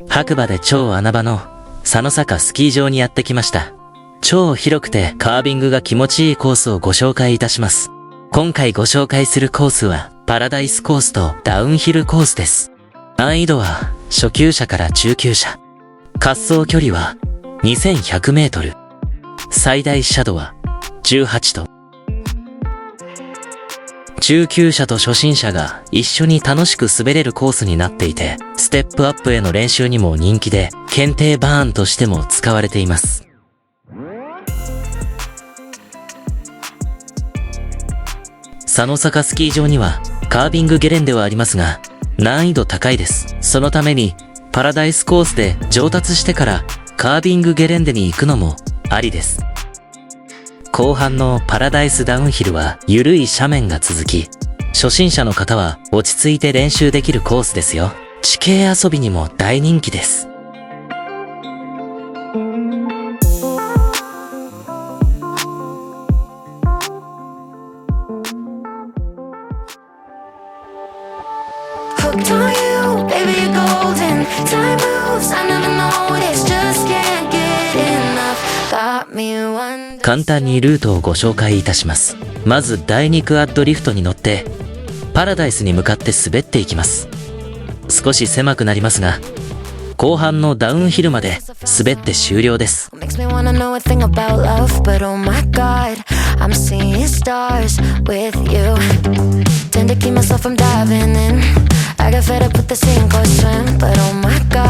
白馬で超穴場の佐野坂スキー場にやってきました。超広くてカービングが気持ちいいコースをご紹介いたします。今回ご紹介するコースはパラダイスコースとダウンヒルコースです。難易度は初級者から中級者。滑走距離は2100メートル。最大斜度は18度。中級者と初心者が一緒に楽しく滑れるコースになっていて、ステップアップへの練習にも人気で、検定バーンとしても使われています。佐野坂スキー場にはカービングゲレンデはありますが、難易度高いです。そのためにパラダイスコースで上達してからカービングゲレンデに行くのもありです。後半のパラダイスダウンヒルは緩い斜面が続き、初心者の方は落ち着いて練習できるコースですよ。地形遊びにも大人気です。簡単にルートをご紹介いたします。まず第2クアッドリフトに乗ってパラダイスに向かって滑っていきます。少し狭くなりますが、後半のダウンヒルまで滑って終了です。I got fed up with the sink or swim, but oh my god